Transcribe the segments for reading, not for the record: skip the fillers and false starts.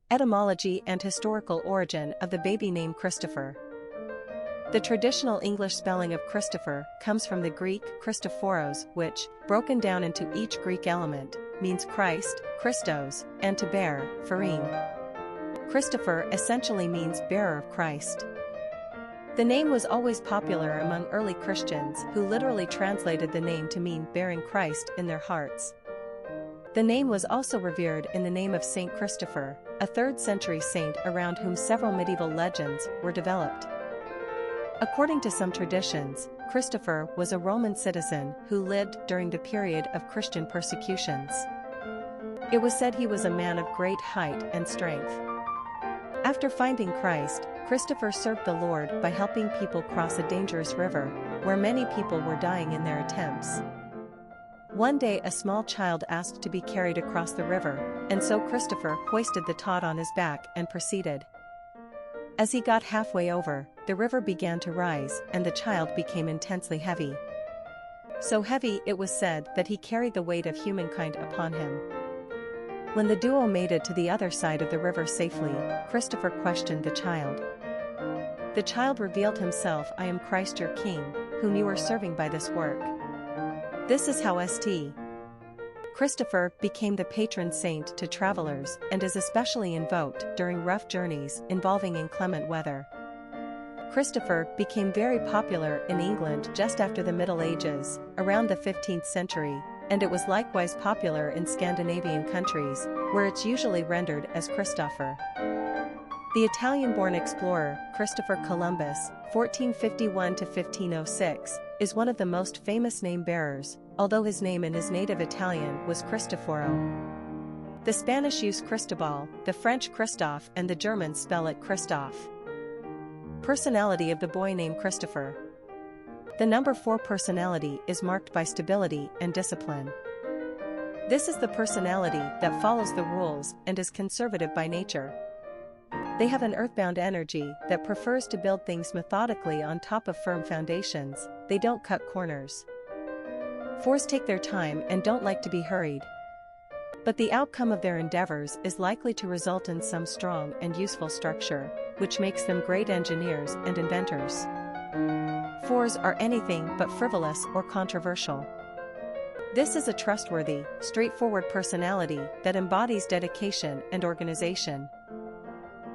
Etymology and historical origin of the baby name Christopher. The traditional English spelling of Christopher comes from the Greek Khristophoros, which, broken down into each Greek element, means Christ, Khristos, and to bear, pherein. Christopher essentially means bearer of Christ. The name was always popular among early Christians who literally translated the name to mean bearing Christ in their hearts. The name was also revered in the name of Saint Christopher, a 3rd century saint around whom several medieval legends were developed. According to some traditions, Christopher was a Roman citizen who lived during the period of Christian persecutions. It was said he was a man of great height and strength. After finding Christ, Christopher served the Lord by helping people cross a dangerous river, where many people were dying in their attempts. One day a small child asked to be carried across the river, and so Christopher hoisted the tot on his back and proceeded. As he got halfway over, the river began to rise and the child became intensely heavy. So heavy it was said that he carried the weight of humankind upon him. When the duo made it to the other side of the river safely, Christopher questioned the child. The child revealed himself. "I am Christ your King, whom you are serving by this work." This is how St. Christopher became the patron saint to travelers and is especially invoked during rough journeys involving inclement weather. Christopher became very popular in England just after the Middle Ages, around the 15th century, and it was likewise popular in Scandinavian countries, where it's usually rendered as Christopher. The Italian-born explorer, Christopher Columbus, 1451 to 1506, is one of the most famous name-bearers, although his name in his native Italian was Cristoforo. The Spanish use Cristobal, the French Christophe, and the Germans spell it Christoph. Personality of the boy named Christopher. The number 4 personality is marked by stability and discipline. This is the personality that follows the rules and is conservative by nature. They have an earthbound energy that prefers to build things methodically on top of firm foundations. They don't cut corners. 4s take their time and don't like to be hurried. But the outcome of their endeavors is likely to result in some strong and useful structure, which makes them great engineers and inventors. 4s are anything but frivolous or controversial. This is a trustworthy, straightforward personality that embodies dedication and organization.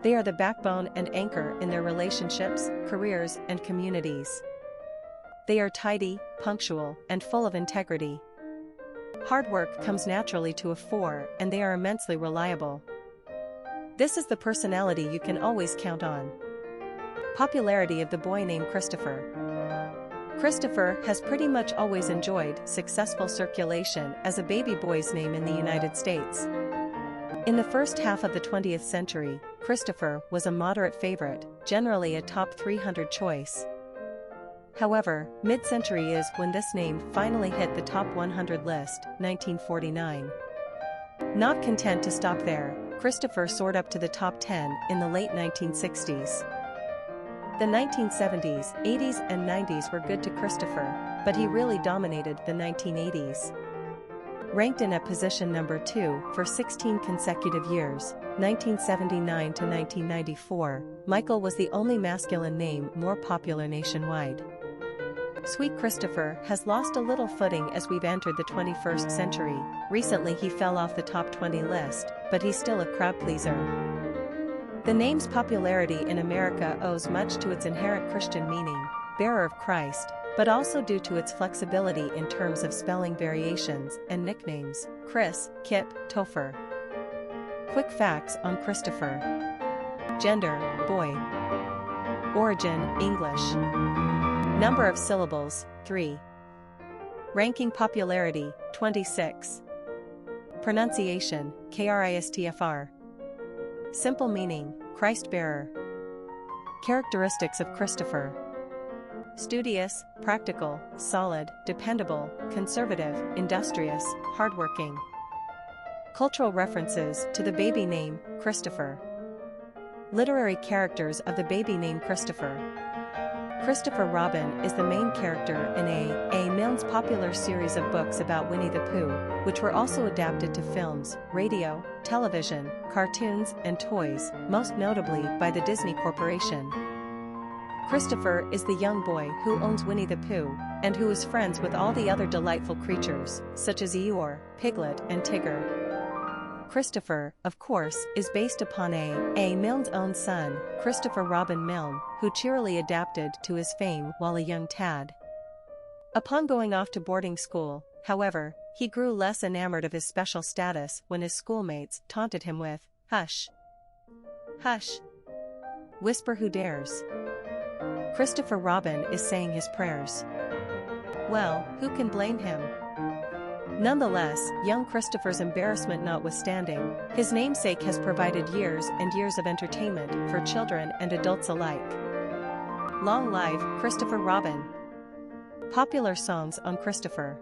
They are the backbone and anchor in their relationships, careers, and communities. They are tidy, punctual, and full of integrity. Hard work comes naturally to a 4, and they are immensely reliable. This is the personality you can always count on. Popularity of the boy named Christopher. Christopher has pretty much always enjoyed successful circulation as a baby boy's name in the United States. In the first half of the 20th century, Christopher was a moderate favorite, generally a top 300 choice. However, mid-century is when this name finally hit the top 100 list, 1949. Not content to stop there, Christopher soared up to the top 10 in the late 1960s. The 1970s, 80s and 90s were good to Christopher, but he really dominated the 1980s. Ranked in at position number 2 for 16 consecutive years, 1979 to 1994, Michael was the only masculine name more popular nationwide. Sweet Christopher has lost a little footing as we've entered the 21st century. Recently he fell off the top 20 list, but he's still a crowd pleaser. The name's popularity in America owes much to its inherent Christian meaning, bearer of Christ, but also due to its flexibility in terms of spelling variations and nicknames, Chris, Kip, Topher. Quick facts on Christopher. Gender, boy. Origin, English. Number of syllables, 3. Ranking popularity, 26. Pronunciation, Kristoffer. Simple meaning, Christ bearer. Characteristics of Christopher. Studious, practical, solid, dependable, conservative, industrious, hardworking. Cultural references to the baby name, Christopher. Literary characters of the baby name Christopher. Christopher Robin is the main character in A. Milne's popular series of books about Winnie the Pooh, which were also adapted to films, radio, television, cartoons, and toys, most notably by the Disney Corporation. Christopher is the young boy who owns Winnie the Pooh, and who is friends with all the other delightful creatures, such as Eeyore, Piglet, and Tigger. Christopher, of course, is based upon A. Milne's own son, Christopher Robin Milne, who cheerily adapted to his fame while a young tad. Upon going off to boarding school, however, he grew less enamored of his special status when his schoolmates taunted him with, "Hush! Hush! Whisper who dares." Christopher Robin is saying his prayers. Well, who can blame him? Nonetheless, young Christopher's embarrassment notwithstanding, his namesake has provided years and years of entertainment for children and adults alike. Long live Christopher Robin! Popular songs on Christopher.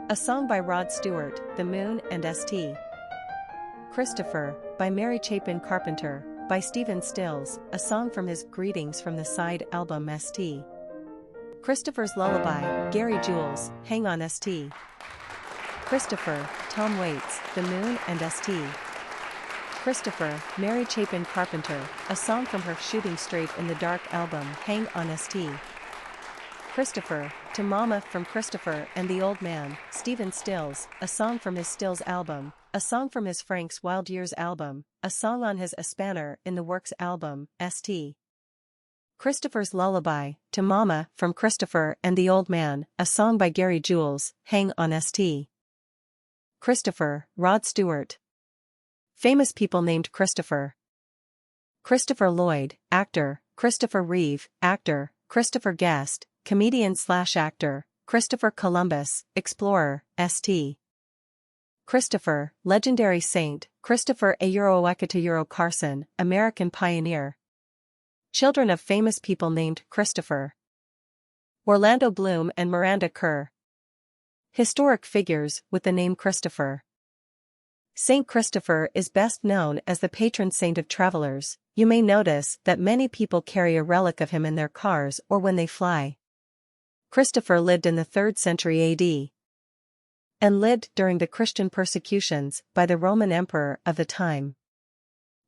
A song by Rod Stewart, The Moon and St. Christopher, by Mary Chapin Carpenter, by Stephen Stills, a song from his Greetings from the Side album St. Christopher's Lullaby, Gary Jules, Hang on St. Christopher, Tom Waits, The Moon and St. Christopher, Mary Chapin Carpenter, a song from her Shooting Straight in the Dark album Hang on St. Christopher, To Mama from Christopher and the Old Man, Stephen Stills, a song from his Stills album, a song from his Frank's Wild Years album, a song on his A Spanner in the Works album, St. Christopher's Lullaby, To Mama from Christopher and the Old Man, a song by Gary Jules, Hang on St. Christopher, Rod Stewart. Famous people named Christopher. Christopher Lloyd, actor, Christopher Reeve, actor, Christopher Guest, comedian/actor, Christopher Columbus, explorer, St. Christopher, legendary saint, Christopher Euro Carson, American pioneer. Children of famous people named Christopher. Orlando Bloom and Miranda Kerr. Historic figures with the name Christopher. Saint Christopher is best known as the patron saint of travelers. You may notice that many people carry a relic of him in their cars or when they fly. Christopher lived in the 3rd century AD and lived during the Christian persecutions by the Roman emperor of the time.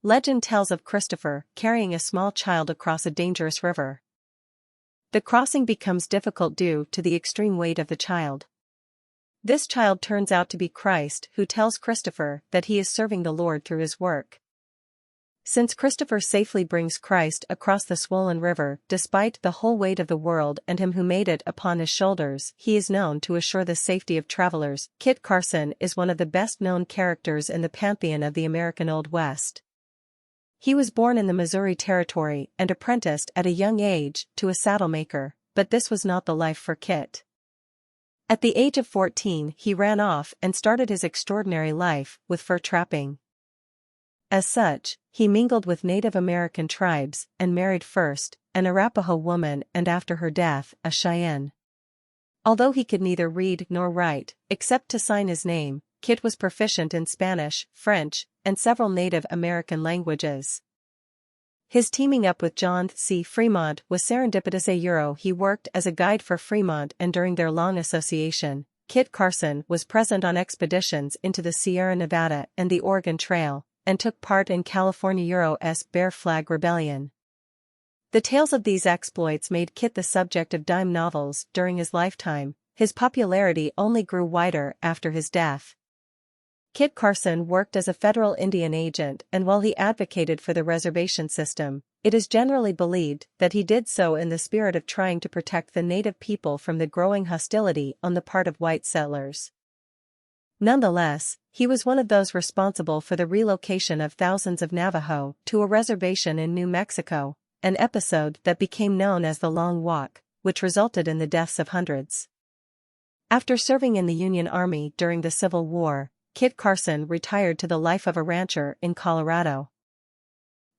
Legend tells of Christopher carrying a small child across a dangerous river. The crossing becomes difficult due to the extreme weight of the child. This child turns out to be Christ, who tells Christopher that he is serving the Lord through his work. Since Christopher safely brings Christ across the swollen river despite the whole weight of the world and him who made it upon his shoulders, he is known to assure the safety of travelers. Kit Carson is one of the best-known characters in the pantheon of the American Old West. He was born in the Missouri Territory and apprenticed at a young age to a saddle maker, but this was not the life for Kit. At the age of 14 he ran off and started his extraordinary life with fur trapping. As such, he mingled with Native American tribes and married first an Arapaho woman and after her death a Cheyenne. Although he could neither read nor write, except to sign his name, Kit was proficient in Spanish, French, and several Native American languages. His teaming up with John C. Fremont was serendipitous. He worked as a guide for Fremont, and during their long association, Kit Carson was present on expeditions into the Sierra Nevada and the Oregon Trail, and took part in California's Bear Flag Rebellion. The tales of these exploits made Kit the subject of dime novels during his lifetime. His popularity only grew wider after his death. Kit Carson worked as a federal Indian agent, and while he advocated for the reservation system, it is generally believed that he did so in the spirit of trying to protect the native people from the growing hostility on the part of white settlers. Nonetheless, he was one of those responsible for the relocation of thousands of Navajo to a reservation in New Mexico, an episode that became known as the Long Walk, which resulted in the deaths of hundreds. After serving in the Union Army during the Civil War, Kit Carson retired to the life of a rancher in Colorado.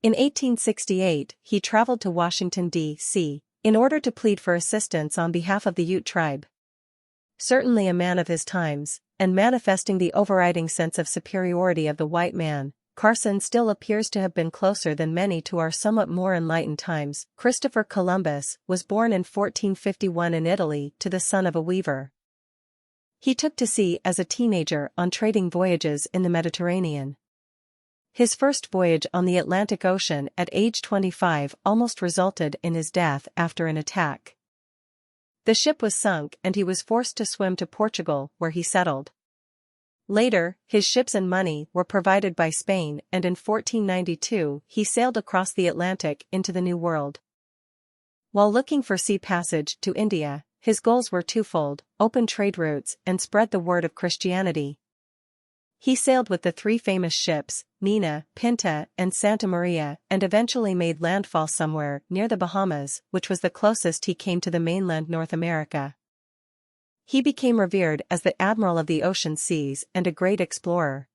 In 1868, he traveled to Washington, D.C., in order to plead for assistance on behalf of the Ute tribe. Certainly a man of his times, and manifesting the overriding sense of superiority of the white man, Carson still appears to have been closer than many to our somewhat more enlightened times. Christopher Columbus was born in 1451 in Italy to the son of a weaver. He took to sea as a teenager on trading voyages in the Mediterranean. His first voyage on the Atlantic Ocean at age 25 almost resulted in his death after an attack. The ship was sunk and he was forced to swim to Portugal, where he settled. Later, his ships and money were provided by Spain, and in 1492 he sailed across the Atlantic into the New World. While looking for sea passage to India, his goals were twofold: open trade routes and spread the word of Christianity. He sailed with the three famous ships, Nina, Pinta, and Santa Maria, and eventually made landfall somewhere near the Bahamas, which was the closest he came to the mainland North America. He became revered as the admiral of the ocean seas and a great explorer.